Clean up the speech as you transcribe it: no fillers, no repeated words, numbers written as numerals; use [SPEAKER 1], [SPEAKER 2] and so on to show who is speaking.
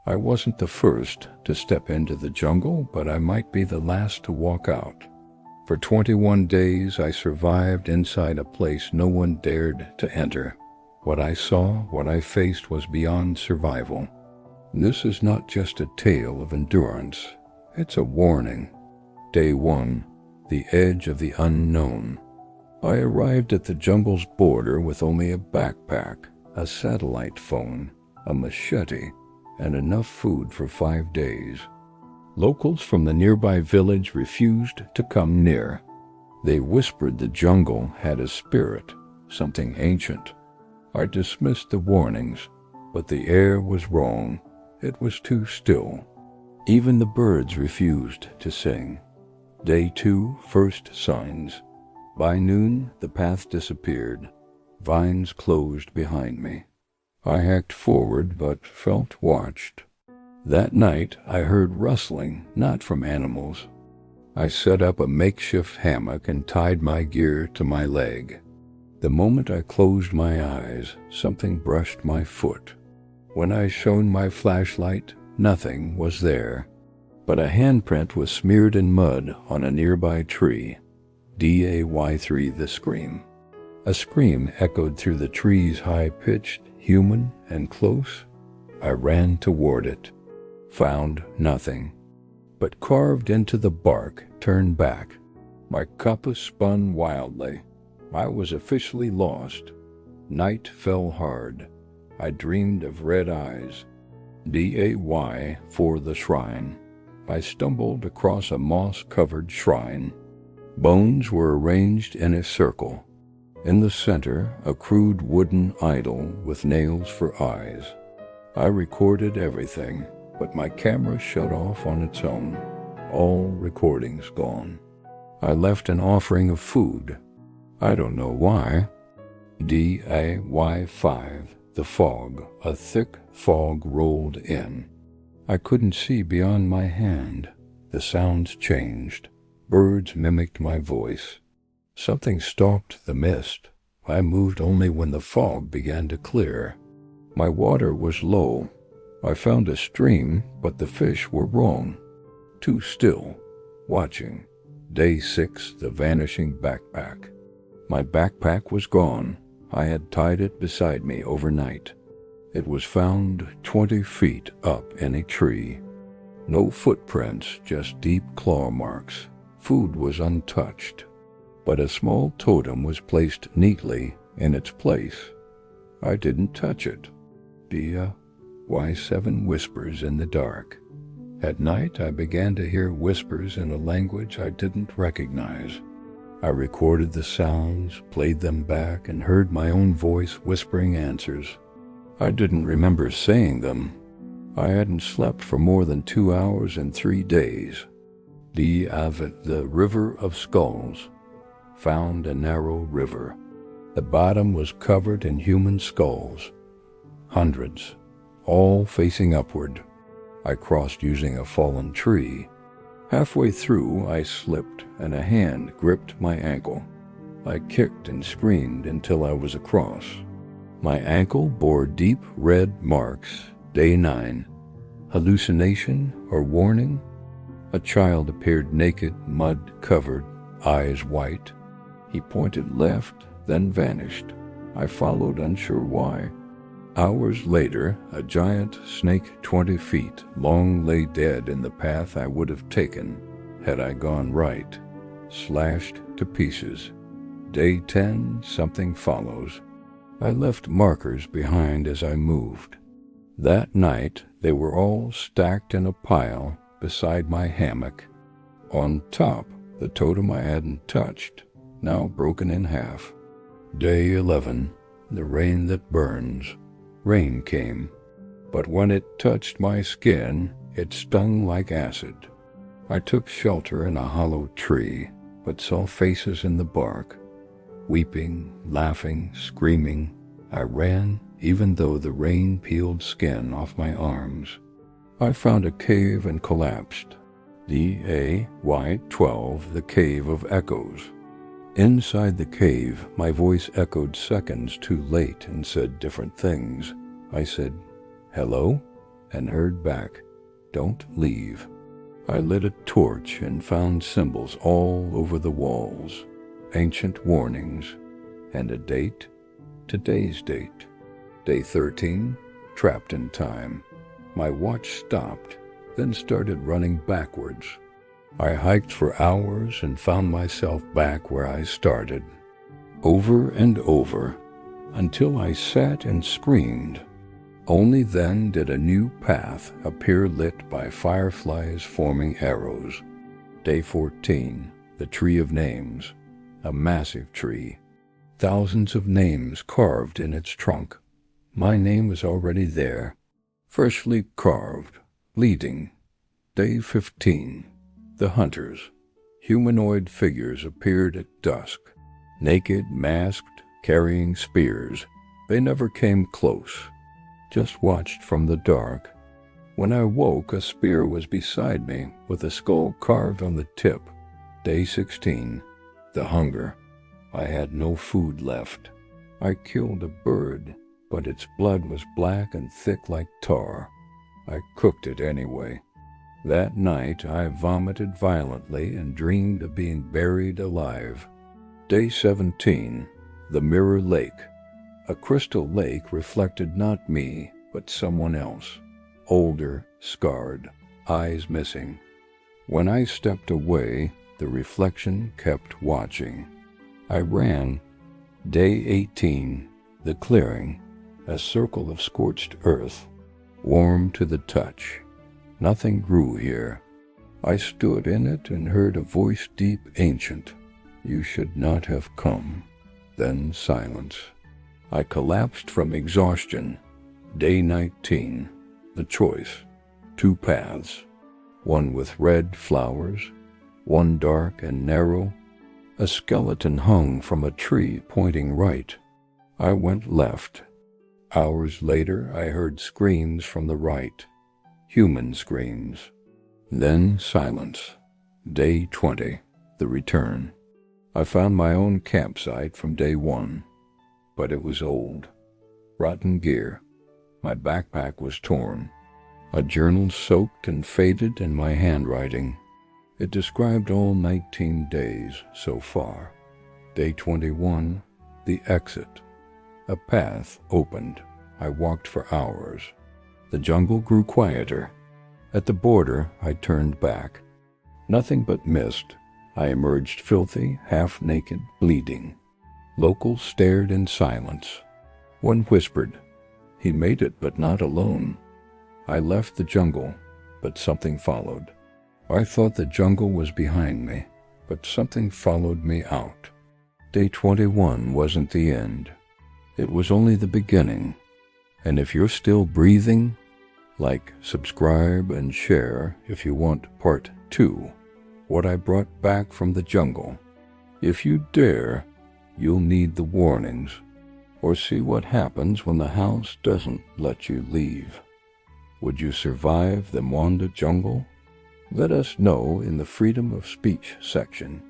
[SPEAKER 1] I wasn't the first to step into the jungle, but I might be the last to walk out. For 21 days, I survived inside a place no one dared to enter. What I saw, what I faced was beyond survival. This is not just a tale of endurance. It's a warning. Day 1, the edge of the unknown. I arrived at the jungle's border with only a backpack, a satellite phone, a machete, and enough food for 5 days. Locals from the nearby village refused to come near. They whispered the jungle had a spirit, something ancient. I dismissed the warnings, but the air was wrong. It was too still. Even the birds refused to sing. Day 2, first signs. By noon, the path disappeared. Vines closed behind me. I hacked forward, but felt watched. That night, I heard rustling, not from animals. I set up a makeshift hammock and tied my gear to my leg. The moment I closed my eyes, something brushed my foot. When I shone my flashlight, nothing was there, but a handprint was smeared in mud on a nearby tree. DAY3, the scream. A scream echoed through the tree's high-pitched, human and close. I ran toward it. Found nothing, but carved into the bark, turned back. My compass spun wildly. I was officially lost. Night fell hard. I dreamed of red eyes. DAY for the shrine. I stumbled across a moss-covered shrine. Bones were arranged in a circle. In the center, a crude wooden idol with nails for eyes. I recorded everything, but my camera shut off on its own. All recordings gone. I left an offering of food. I don't know why. DAY5, the fog. A thick fog rolled in. I couldn't see beyond my hand. The sounds changed. Birds mimicked my voice. Something stalked the mist. I moved only when the fog began to clear. My water was low. I found a stream, but the fish were wrong. Too still. Watching. Day 6, the vanishing backpack. My backpack was gone. I had tied it beside me overnight. It was found 20 feet up in a tree. No footprints, just deep claw marks. Food was untouched, but a small totem was placed neatly in its place. I didn't touch it. DAY7 whispers in the dark. At night, I began to hear whispers in a language I didn't recognize. I recorded the sounds, played them back, and heard my own voice whispering answers. I didn't remember saying them. I hadn't slept for more than 2 hours in 3 days. The River of Skulls. Found a narrow river. The bottom was covered in human skulls. Hundreds, all facing upward. I crossed using a fallen tree. Halfway through, I slipped, and a hand gripped my ankle. I kicked and screamed until I was across. My ankle bore deep red marks. Day 9. Hallucination or warning? A child appeared naked, mud-covered, eyes white. He pointed left, then vanished. I followed, unsure why. Hours later, a giant snake 20 feet long lay dead in the path I would have taken had I gone right, slashed to pieces. Day 10, something follows. I left markers behind as I moved. That night, they were all stacked in a pile beside my hammock. On top, the totem I hadn't touched, now broken in half. Day 11, the rain that burns. Rain came, but when it touched my skin, it stung like acid. I took shelter in a hollow tree, but saw faces in the bark. Weeping, laughing, screaming, I ran even though the rain peeled skin off my arms. I found a cave and collapsed. DAY12, the Cave of Echoes. Inside the cave, my voice echoed seconds too late and said different things. I said, "Hello?" and heard back, "Don't leave." I lit a torch and found symbols all over the walls, ancient warnings, and a date, today's date. Day 13, trapped in time. My watch stopped, then started running backwards. I hiked for hours and found myself back where I started, over and over, until I sat and screamed. Only then did a new path appear lit by fireflies forming arrows. Day 14, the Tree of Names, a massive tree. Thousands of names carved in its trunk. My name was already there, freshly carved, leading. Day 15, the Hunters. Humanoid figures appeared at dusk, naked, masked, carrying spears. They never came close, just watched from the dark. When I woke, a spear was beside me, with a skull carved on the tip. Day 16, the Hunger. I had no food left. I killed a bird, but its blood was black and thick like tar. I cooked it anyway. That night I vomited violently and dreamed of being buried alive. Day 17, the Mirror Lake. A crystal lake reflected not me, but someone else. Older, scarred, eyes missing. When I stepped away, the reflection kept watching. I ran. Day 18, the Clearing. A circle of scorched earth, warm to the touch. Nothing grew here. I stood in it and heard a voice deep, ancient. "You should not have come." Then silence. I collapsed from exhaustion. Day 19, the Choice. 2 paths, one with red flowers, one dark and narrow. A skeleton hung from a tree pointing right. I went left. Hours later, I heard screams from the right, human screams. Then silence. Day 20, the Return. I found my own campsite from day 1, but it was old. Rotten gear. My backpack was torn. A journal soaked and faded in my handwriting. It described all 19 days so far. Day 21, the Exit. A path opened. I walked for hours. The jungle grew quieter. At the border, I turned back. Nothing but mist. I emerged filthy, half-naked, bleeding. Locals stared in silence. One whispered, "He made it, but not alone." I left the jungle, but something followed. I thought the jungle was behind me, but something followed me out. Day 21 wasn't the end. It was only the beginning. And if you're still breathing, like, subscribe, and share if you want part 2, what I brought back from the jungle. If you dare, you'll need the warnings, or see what happens when the house doesn't let you leave. Would you survive the Mwanda Jungle? Let us know in the Freedom of Speech section.